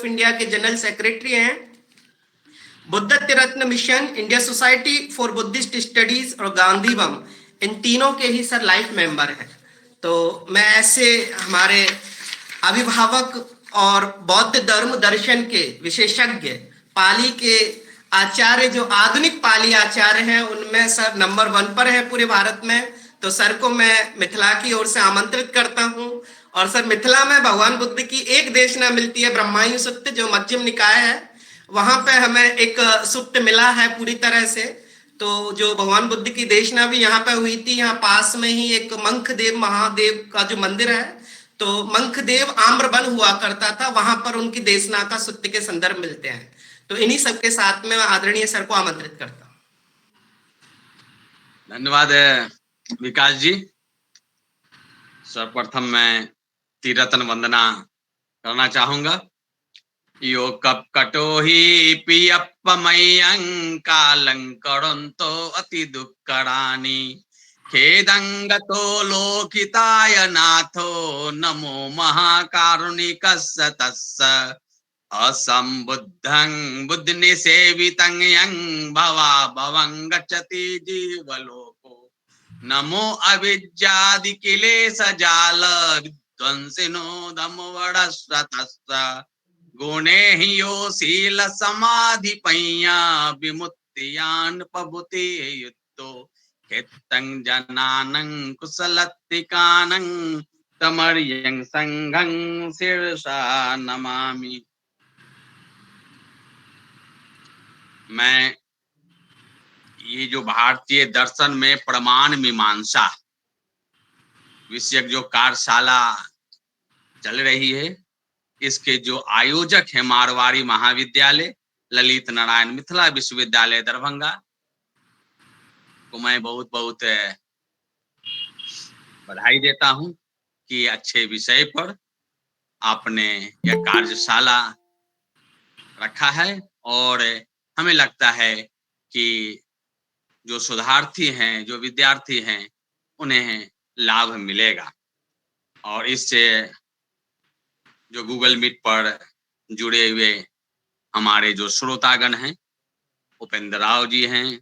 Of India के general secretary हैं, Buddhatva Ratna mission, India society for Buddhist studies और गांधी बम, इन तीनों के ही सर लाइफ मेंबर हैं। तो मैं ऐसे हमारे अभिभावक और बौद्ध धर्म दर्शन के विशेषज्ञ, पाली के आचार्य, जो आधुनिक पाली आचार्य हैं, उनमें सर नंबर 1 पर है पूरे भारत में। तो सर को मैं मिथिला की ओर से आमंत्रित करता हूं। और सर, मिथिला में भगवान बुद्ध की एक देशना मिलती है, ब्रह्मायु सूक्त, जो मध्यम निकाय है, वहां पे हमें एक सूक्त मिला है पूरी तरह से। तो जो भगवान बुद्ध की देशना भी यहाँ पे हुई थी, यहाँ पास में ही एक मंखदेव महादेव का जो मंदिर है, तो मंखदेव आम्रवन हुआ करता था, वहां पर उनकी देशना का सूक्त के संदर्भ मिलते हैं। तो इन्हीं सबके साथ में आदरणीय सर को आमंत्रित करता हूँ। धन्यवाद विकास जी। सर्वप्रथम मैं त्रिरत्न वंदना करना चाहूंगा। यो कप कटो ही पियप्पमय्यं कालंकरंतो अति दुक्करानि खेदंगतो लोकिताय नाथो नमो महाकारुणिकस्य तस्य असंबुद्धं बुद्धनिसेवितं यं भवा भवं गच्छति जीवलोको नमो अविद्यादिकिलेशजाल विध्वंसिनो दमवडस्ततस्य गुणे हि यो शील समाधि पय्या विमुक्तियान पबुति युक्तो खेत्तं जनानं कुशलत्तिकानं तमर्यं संघं शीर्षा नमामि। मैं ये जो भारतीय दर्शन में प्रमाण मीमांसा विषयक जो कार्यशाला चल रही है, इसके जो आयोजक है मारवाड़ी महाविद्यालय ललित नारायण मिथिला विश्वविद्यालय दरभंगा को मैं बहुत बहुत बधाई देता हूं कि अच्छे विषय पर आपने यह कार्यशाला रखा है। और हमें लगता है कि जो शोधार्थी हैं, जो विद्यार्थी हैं, उन्हें लाभ मिलेगा। और इससे जो गूगल मीट पर जुड़े हुए हमारे जो श्रोतागण हैं, उपेंद्र राव जी हैं,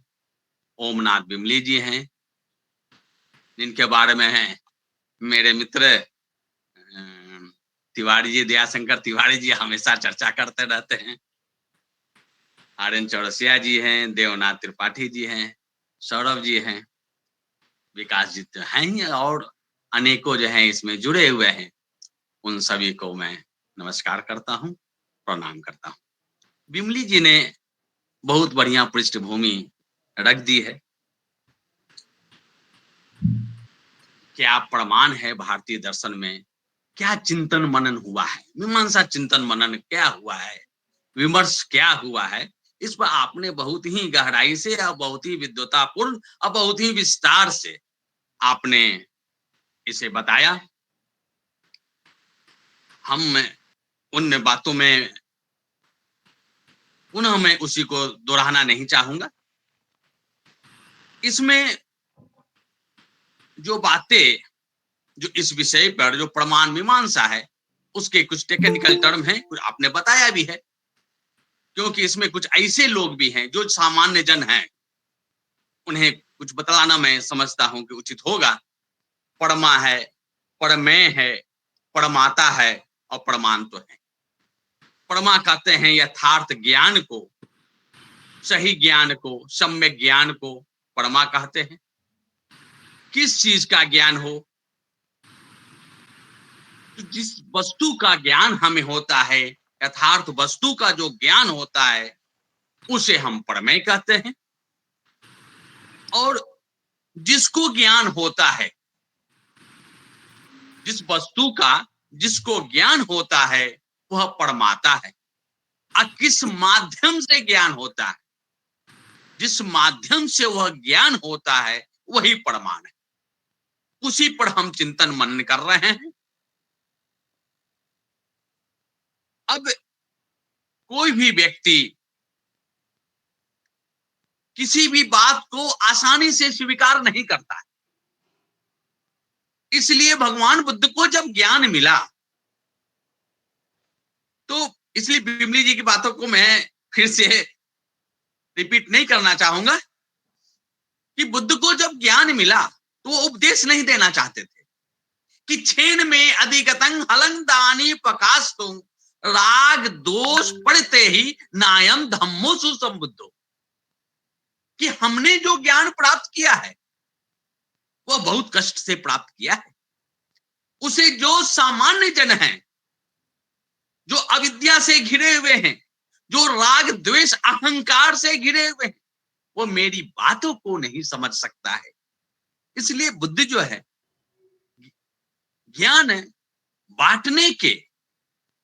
ओमनाथ बिमली जी हैं, जिनके बारे में हैं मेरे मित्र तिवारी जी, दयाशंकर तिवारी जी हमेशा चर्चा करते रहते हैं। आर्यन चौरसिया जी हैं, देवनाथ त्रिपाठी जी हैं, सौरभ जी हैं, विकास जी तो हैं ही, और अनेकों जो हैं इसमें जुड़े हुए हैं। उन सभी को मैं नमस्कार करता हूं, प्रणाम करता हूं। बिमली जी ने बहुत बढ़िया पृष्ठभूमि रख दी है। क्या प्रमाण है भारतीय दर्शन में, क्या चिंतन मनन हुआ है, मीमांसा चिंतन मनन क्या हुआ है, विमर्श क्या हुआ है, इस पर आपने बहुत ही गहराई से और बहुत ही विद्वतापूर्ण और बहुत ही विस्तार से आपने इसे बताया। हम उन बातों में पुनः मैं उसी को दोहराना नहीं चाहूंगा। इसमें जो बातें, जो इस विषय पर जो प्रमाण मीमांसा है, उसके कुछ टेक्निकल टर्म हैं, कुछ आपने बताया भी है, क्योंकि इसमें कुछ ऐसे लोग भी हैं जो सामान्य जन हैं, उन्हें कुछ बतलाना मैं समझता हूं कि उचित होगा। परमा है, परमेय है, परमाता है और परमांत है। परमा कहते हैं यथार्थ ज्ञान को, सही ज्ञान को, सम्यक ज्ञान को परमा कहते हैं। किस चीज का ज्ञान हो, तो जिस वस्तु का ज्ञान हमें होता है, यथार्थ वस्तु का जो ज्ञान होता है, उसे हम परमेय कहते हैं। और जिसको ज्ञान होता है, जिस वस्तु का जिसको ज्ञान होता है, वह परमाता है। और किस माध्यम से ज्ञान होता है, जिस माध्यम से वह ज्ञान होता है, वही प्रमाण है। उसी पर हम चिंतन मनन कर रहे हैं। अब कोई भी व्यक्ति किसी भी बात को आसानी से स्वीकार नहीं करता है। इसलिए भगवान बुद्ध को जब ज्ञान मिला, तो इसलिए बिमली जी की बातों को मैं फिर से रिपीट नहीं करना चाहूंगा कि बुद्ध को जब ज्ञान मिला तो वो उपदेश नहीं देना चाहते थे कि छेन में अधिगतं हलं दानी प्रकाश तुम राग दोष पढ़ते ही नायम धम्मो सुसंबुद्धो, कि हमने जो ज्ञान प्राप्त किया है वह बहुत कष्ट से प्राप्त किया है। उसे जो सामान्य जन है, जो अविद्या से घिरे हुए हैं, जो राग द्वेष अहंकार से घिरे हुए हैं, वो मेरी बातों को नहीं समझ सकता है। इसलिए बुद्ध जो है ज्ञान बांटने के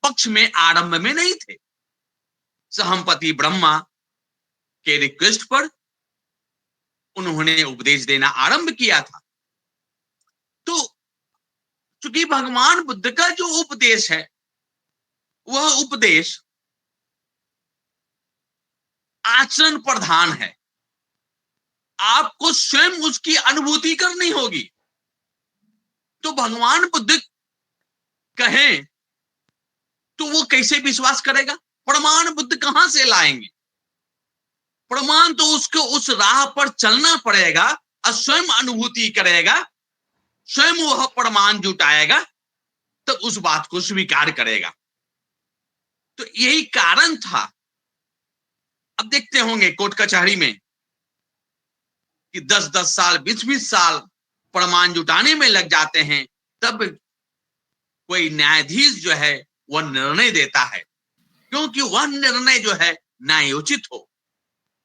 पक्ष में आरंभ में नहीं थे। सहमपति ब्रह्मा के रिक्वेस्ट पर उन्होंने उपदेश देना आरंभ किया था। तो चूंकि भगवान बुद्ध का जो उपदेश है वह उपदेश आचरण प्रधान है, आपको स्वयं उसकी अनुभूति करनी होगी। तो भगवान बुद्ध कहें तो वो कैसे विश्वास करेगा? प्रमाण बुद्ध कहां से लाएंगे? प्रमाण तो उसको उस राह पर चलना पड़ेगा और स्वयं अनुभूति करेगा, स्वयं वह प्रमाण जुटाएगा, तब तो उस बात को स्वीकार करेगा। तो यही कारण था। अब देखते होंगे कोर्ट कचहरी में कि 10-10 साल 20-20 साल प्रमाण जुटाने में लग जाते हैं, तब कोई न्यायाधीश जो है वह निर्णय देता है, क्योंकि वह निर्णय जो है न्यायोचित हो,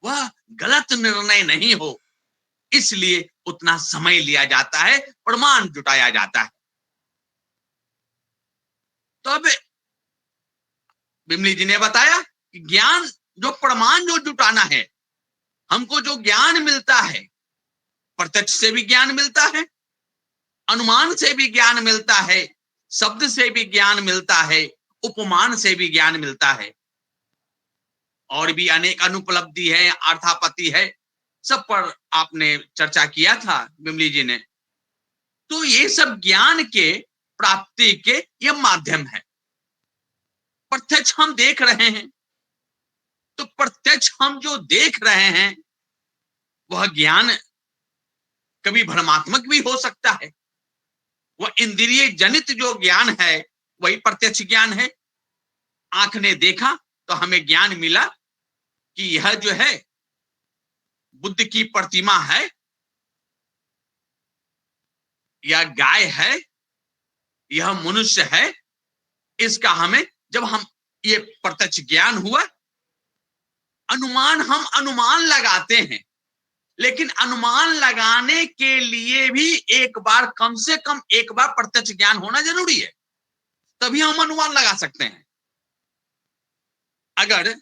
वह गलत निर्णय नहीं हो, इसलिए उतना समय लिया जाता है, प्रमाण जुटाया जाता है। तो अब बिमली जी ने बताया कि ज्ञान जो प्रमाण जो जुटाना है, हमको जो ज्ञान मिलता है, प्रत्यक्ष से भी ज्ञान मिलता है, अनुमान से भी ज्ञान मिलता है, शब्द से भी ज्ञान मिलता है, उपमान से भी ज्ञान मिलता है, और भी अनेक अनुपलब्धि है, अर्थापत्ति है, सब पर आपने चर्चा किया था बिमली जी ने। तो ये सब ज्ञान के प्राप्ति के ये माध्यम है। प्रत्यक्ष हम देख रहे हैं, तो प्रत्यक्ष हम जो देख रहे हैं वह ज्ञान कभी भ्रमात्मक भी हो सकता है। वह इंद्रिय जनित जो ज्ञान है वही प्रत्यक्ष ज्ञान है। आंख ने देखा तो हमें ज्ञान मिला कि यह जो है बुद्ध की प्रतिमा है, यह गाय है, यह मनुष्य है। इसका हमें जब हम ये प्रत्यक्ष ज्ञान हुआ, अनुमान हम अनुमान लगाते हैं, लेकिन अनुमान लगाने के लिए भी एक बार, कम से कम एक बार प्रत्यक्ष ज्ञान होना जरूरी है, तभी हम अनुमान लगा सकते हैं। अगर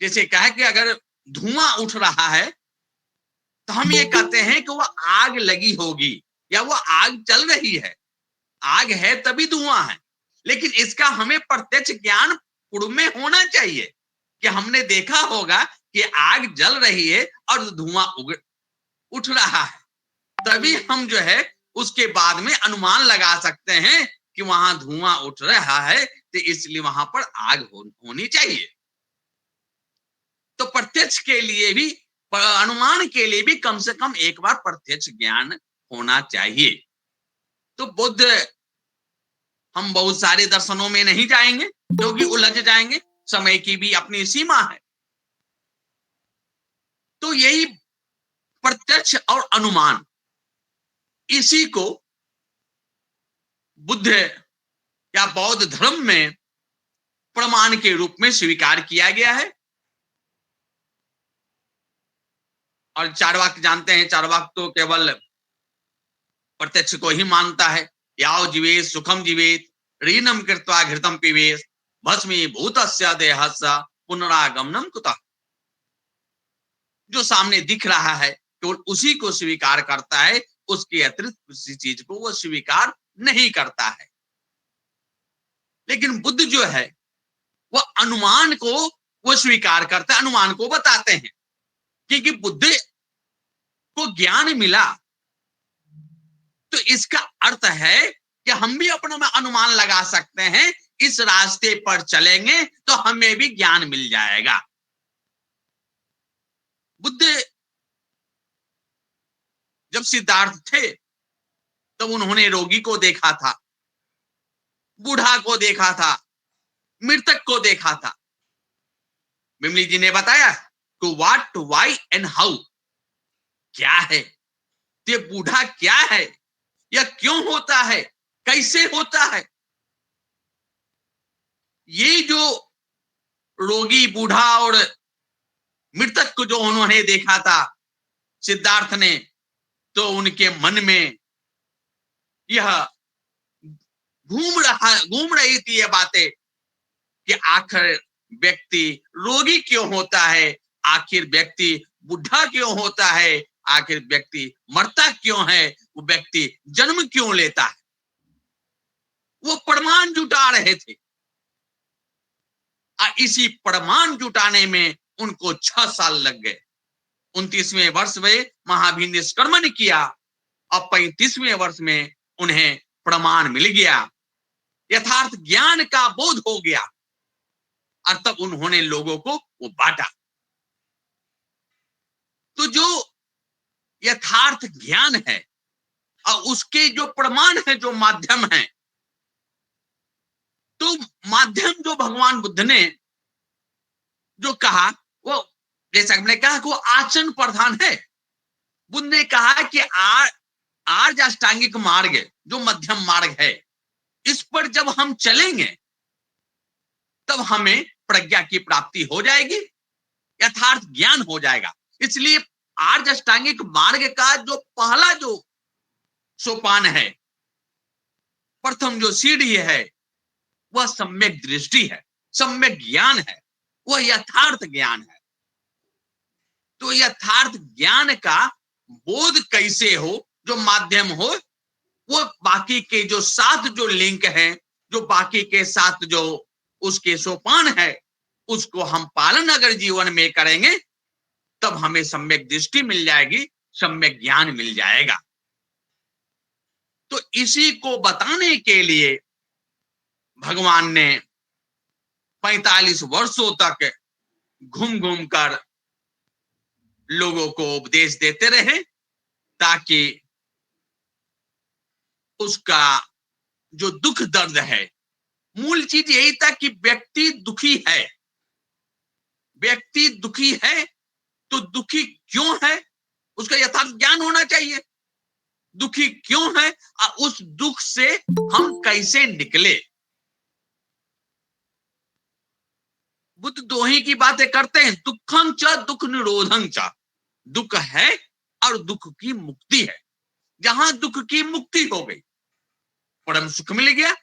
जैसे कहा कि अगर धुआं उठ रहा है तो हम ये कहते हैं कि वह आग लगी होगी या वह आग चल रही है। आग है तभी धुआं है, लेकिन इसका हमें प्रत्यक्ष ज्ञान पूर्व में होना चाहिए कि हमने देखा होगा कि आग जल रही है और धुआं उठ रहा है, तभी हम जो है उसके बाद में अनुमान लगा सकते हैं कि वहां धुआं उठ रहा है, तो इसलिए वहां पर आग होनी चाहिए। तो प्रत्यक्ष के लिए भी, अनुमान के लिए भी कम से कम एक बार प्रत्यक्ष ज्ञान होना चाहिए। तो बुद्ध, हम बहुत सारे दर्शनों में नहीं जाएंगे क्योंकि उलझ जाएंगे, समय की भी अपनी सीमा है। तो यही प्रत्यक्ष और अनुमान, इसी को बुद्ध या बौद्ध धर्म में प्रमाण के रूप में स्वीकार किया गया है। और चार्वाक जानते हैं, चार्वाक तो केवल प्रत्यक्ष को ही मानता है। याव जीवेत सुखम जीवेत रीनम कृत्वा घृतम पिबेत भस्मी भूतस्य देहस्य पुनरागमनम कुतः। जो सामने दिख रहा है केवल उसी को स्वीकार करता है, उसके अतिरिक्त किसी चीज को वो स्वीकार नहीं करता है। लेकिन बुद्ध जो है वह अनुमान को वो स्वीकार करता है, अनुमान को बताते हैं, क्योंकि बुद्ध को ज्ञान मिला तो इसका अर्थ है कि हम भी अपने में अनुमान लगा सकते हैं इस रास्ते पर चलेंगे तो हमें भी ज्ञान मिल जाएगा। बुद्ध जब सिद्धार्थ थे तब उन्होंने रोगी को देखा था, बूढ़ा को देखा था, मृतक को देखा था। बिमली जी ने बताया to what, to why and how, क्या है ये बूढ़ा, क्या है यह, क्यों होता है, कैसे होता है। ये जो रोगी, बूढ़ा और मृतक को जो उन्होंने देखा था सिद्धार्थ ने, तो उनके मन में यह घूम रही थी ये बातें कि आखिर व्यक्ति रोगी क्यों होता है, आखिर व्यक्ति बुढ़ा क्यों होता है, आखिर व्यक्ति मरता क्यों है, वो व्यक्ति जन्म क्यों लेता है। वो प्रमाण जुटा रहे थे और इसी प्रमाण जुटाने में उनको 6 साल लग गए। 29वें वर्ष में महावीर निष्कर्मण किया और 35वें वर्ष में उन्हें प्रमाण मिल गया, यथार्थ ज्ञान का बोध हो गया और तब उन्होंने लोगों को वो बांटा। तो जो यथार्थ ज्ञान है और उसके जो प्रमाण है, जो माध्यम है, तो माध्यम जो भगवान बुद्ध ने जो कहा वो, जैसा हमने कहा कि वो आचरण प्रधान है। बुद्ध ने कहा कि आर्य अष्टांगिक मार्ग जो मध्यम मार्ग है, इस पर जब हम चलेंगे तब हमें प्रज्ञा की प्राप्ति हो जाएगी, यथार्थ ज्ञान हो जाएगा। इसलिए आर्य अष्टांगिक मार्ग का जो पहला जो सोपान है, प्रथम जो सीढ़ी है, वह सम्यक दृष्टि है, सम्यक ज्ञान है, वह यथार्थ ज्ञान है। तो यथार्थ ज्ञान का बोध कैसे हो, जो माध्यम हो, वो बाकी के जो 7 जो लिंक हैं, जो बाकी के 7 जो उसके सोपान है, उसको हम पालन अगर जीवन में करेंगे तब हमें सम्यक दृष्टि मिल जाएगी, सम्यक ज्ञान मिल जाएगा। तो इसी को बताने के लिए भगवान ने 45 वर्षों तक घूम घूम कर लोगों को उपदेश देते रहे, ताकि उसका जो दुख दर्द है, मूल चीज यही था कि व्यक्ति दुखी है। व्यक्ति दुखी है तो दुखी क्यों है, उसका यथार्थ ज्ञान होना चाहिए। दुखी क्यों है और उस दुख से हम कैसे निकले। बुद्ध दो ही की बातें करते हैं, दुखं च दुख निरोधं च। दुख है और दुख की मुक्ति है। जहां दुख की मुक्ति हो गई, परम सुख मिल गया।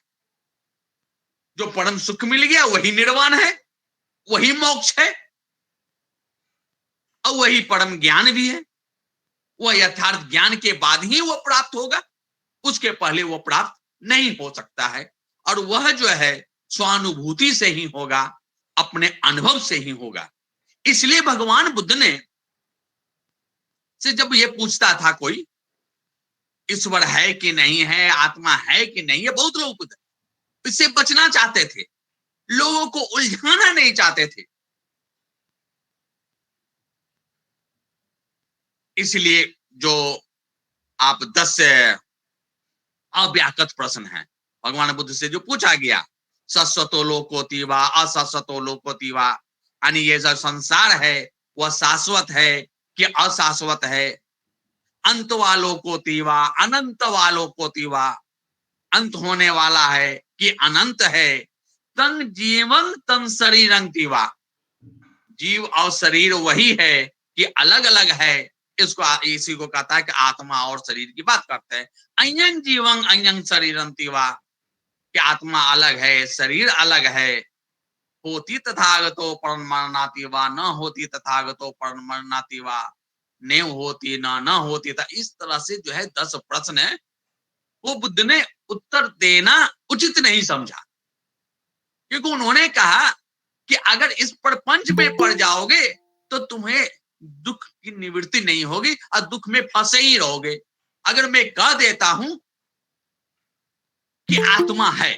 जो परम सुख मिल गया वही निर्वाण है, वही मोक्ष है और वही परम ज्ञान भी है। वह यथार्थ ज्ञान के बाद ही वो प्राप्त होगा, उसके पहले वो प्राप्त नहीं हो सकता है। और वह जो है स्वानुभूति से ही होगा, अपने अनुभव से ही होगा। इसलिए भगवान बुद्ध ने से जब ये पूछता था कोई, ईश्वर है कि नहीं है, आत्मा है कि नहीं है, बहुत लोग इससे बचना चाहते थे, लोगों को उलझाना नहीं चाहते थे। इसलिए जो आप 10 अव्याकृत प्रश्न हैं भगवान बुद्ध से जो पूछा गया, शाश्वतो लोकोति वा अशाश्वतो लोकोति वा, यानी ये जो संसार है वह शाश्वत है कि अशाश्वत है, अंत वालों को तीवा, अनंत वालों को तीवा, अंत होने वाला है कि अनंत है, तन जीवन तन शरीरं तीवा, जीव और शरीर वही है कि अलग अलग है। इसको इसी को कहता है कि आत्मा और शरीर की बात करते हैं। अयं जीवं अयं शरीरं तीवा, कि आत्मा अलग है, शरीर अलग है। होती तथागतो परमरणाति वा, न होती तथागतो परमरणाति वा, नेव होती न होती था। इस तरह से जो है 10 प्रश्न है, वो बुद्ध ने उत्तर देना उचित नहीं समझा, क्योंकि उन्होंने कहा कि अगर इस प्रपंच में पड़ जाओगे तो तुम्हें दुख की निवृत्ति नहीं होगी और दुख में फंसे ही रहोगे। अगर मैं कह देता हूं कि आत्मा है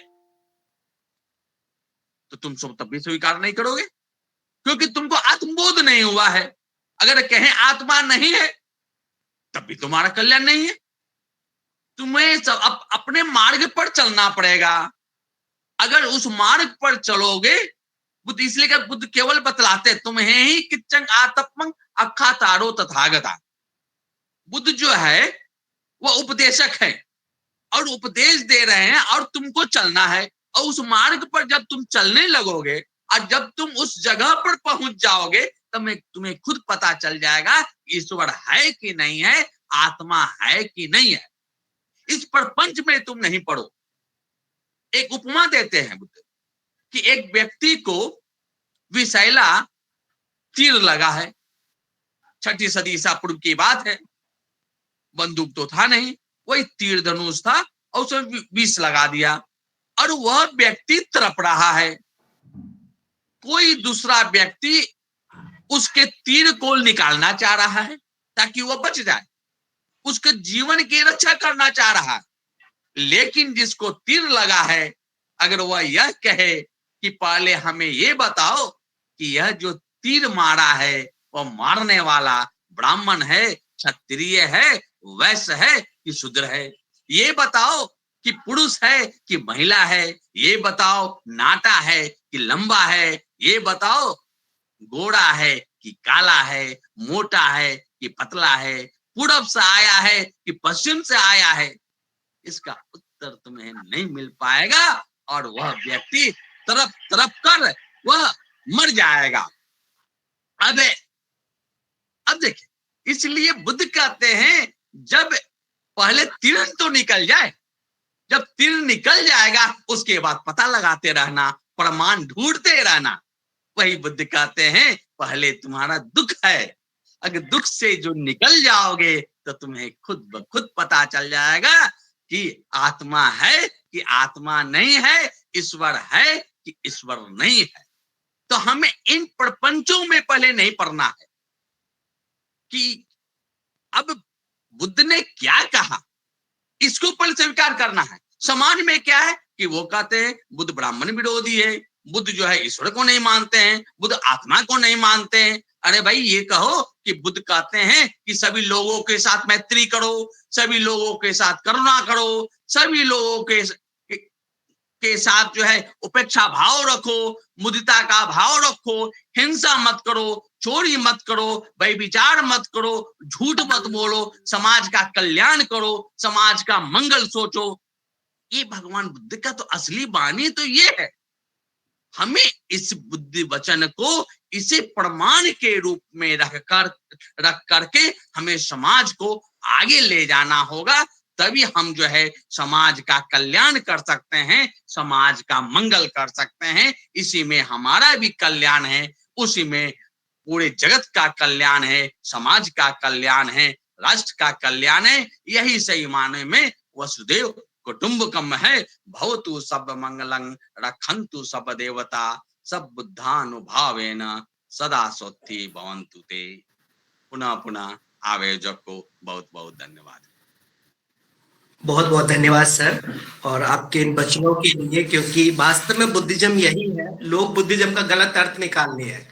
तो तुम सब तब भी स्वीकार नहीं करोगे, क्योंकि तुमको आत्मबोध नहीं हुआ है। अगर कहें आत्मा नहीं है तब भी तुम्हारा कल्याण नहीं है। तुम्हें सब अपने मार्ग पर चलना पड़ेगा। अगर उस मार्ग पर चलोगे, बुद्ध इसलिए कि बुद्ध केवल बतलाते तुम्हें ही किच्चन आतपमं अखा तारो तथागता। बुद्ध जो है वह उपदेशक है और उपदेश दे रहे हैं और तुमको चलना है। और उस मार्ग पर जब तुम चलने लगोगे और जब तुम उस जगह पर पहुंच जाओगे तब तुम्हें खुद पता चल जाएगा ईश्वर है कि नहीं है, आत्मा है कि नहीं है। इस प्रपंच में तुम नहीं पड़ो। एक उपमा देते हैं बुद्ध कि एक व्यक्ति को विषैला तीर लगा है। 6ठी सदी ईसा पूर्व की बात है। बंदूक तो था नहीं, वही तीर धनुष था और उसमें विष लगा दिया और वह व्यक्ति तड़प रहा है। कोई दूसरा व्यक्ति उसके तीर को निकालना चाह रहा है ताकि वह बच जाए, उसके जीवन की रक्षा करना चाह रहा है। लेकिन जिसको तीर लगा है, अगर वह यह कहे कि पहले हमें यह बताओ कि यह जो तीर मारा है वह मारने वाला ब्राह्मण है, क्षत्रिय है, वैश्य है कि शूद्र है, ये बताओ कि पुरुष है कि महिला है, ये बताओ नाटा है कि लंबा है, ये बताओ गोरा है कि काला है, मोटा है कि पतला है, पूरब से आया है कि पश्चिम से आया है। इसका उत्तर तुम्हें नहीं मिल पाएगा और वह व्यक्ति तरफ तरफ कर वह मर जाएगा। अब देखिए, इसलिए बुद्ध कहते हैं जब पहले तीर तो निकल जाए, जब तीर निकल जाएगा उसके बाद पता लगाते रहना, प्रमाण ढूंढते रहना। वही बुद्ध कहते हैं पहले तुम्हारा दुख है, अगर दुख से जो निकल जाओगे तो तुम्हें खुद ब खुद पता चल जाएगा कि आत्मा है कि आत्मा नहीं है, ईश्वर है कि ईश्वर नहीं है। तो हमें इन प्रपंचों में पहले नहीं पढ़ना है कि अब बुद्ध ने क्या कहा, इसको पहले स्वीकार करना है। समाज में क्या है कि वो कहते हैं बुद्ध ब्राह्मण विरोधी है, बुद्ध जो है ईश्वर को नहीं मानते हैं, बुद्ध आत्मा को नहीं मानते हैं। अरे भाई, ये कहो कि बुद्ध कहते हैं कि सभी लोगों के साथ मैत्री करो, सभी लोगों के साथ करुणा करो, सभी लोगों के साथ जो है उपेक्षा भाव रखो, मुदिता का भाव रखो, हिंसा मत करो, चोरी मत करो, व्यभिचार मत करो, झूठ मत बोलो, समाज का कल्याण करो, समाज का मंगल सोचो। ये भगवान बुद्ध का तो असली वाणी तो ये है। हमें इस बुद्धि वचन को इसे प्रमाण के रूप में रख करके हमें समाज को आगे ले जाना होगा, तभी हम जो है समाज का कल्याण कर सकते हैं, समाज का मंगल कर सकते हैं। इसी में हमारा भी कल्याण है, उसी में पूरे जगत का कल्याण है, समाज का कल्याण है, राष्ट्र का कल्याण है। यही सही माने में वसुदेव कुटुंबकम है। भवतु सब मंगलं रखन्तु सब देवता सब बुद्धानुभावेन सदा स्वस्ति भवन्तु ते। पुनः पुनः आयोजक को बहुत बहुत धन्यवाद। बहुत बहुत धन्यवाद सर, और आपके इन वचनों के लिए, क्योंकि वास्तव में बुद्धिज्म यही है। लोग बुद्धिज्म का गलत अर्थ निकाल लिए हैं।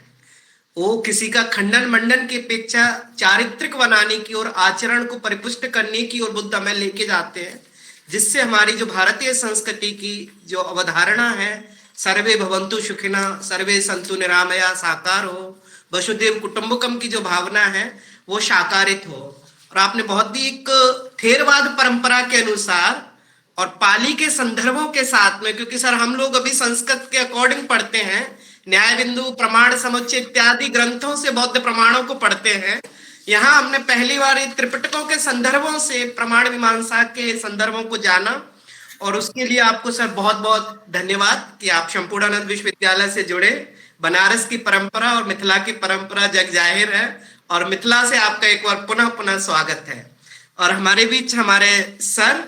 वो किसी का खंडन मंडन की अपेक्षा चारित्रिक बनाने की और आचरण को परिपुष्ट करने की और बुद्ध हमें लेके जाते हैं, जिससे हमारी जो भारतीय संस्कृति की जो अवधारणा है, सर्वे भवन्तु सुखिनः सर्वे सन्तु निरामया, साकार हो, वसुदेव कुटुंबकम की जो भावना है वो साकारित हो। और आपने बहुत ही एक थेरवाद परंपरा के अनुसार और पाली के संदर्भों के साथ में, क्योंकि सर हम लोग अभी संस्कृत के अकॉर्डिंग पढ़ते हैं, न्याय बिंदु, प्रमाण समुच्चय इत्यादि ग्रंथों से बौद्ध प्रमाणों को पढ़ते हैं। यहाँ हमने पहली बार त्रिपिटकों के संदर्भों से प्रमाण मीमांसा के संदर्भों को जाना, और उसके लिए आपको सर बहुत बहुत धन्यवाद कि आप संपूर्णानंद विश्वविद्यालय से जुड़े। बनारस की परंपरा और मिथिला की परंपरा जग जाहिर है, और मिथिला से आपका एक बार पुनः पुनः स्वागत है। और हमारे बीच हमारे सर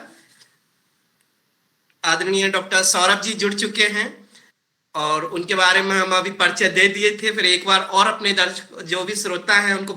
आदरणीय डॉक्टर सौरभ जी जुड़ चुके हैं, और उनके बारे में हम अभी परिचय दे दिए थे। फिर एक बार और अपने दर्शक जो भी श्रोता हैं उनको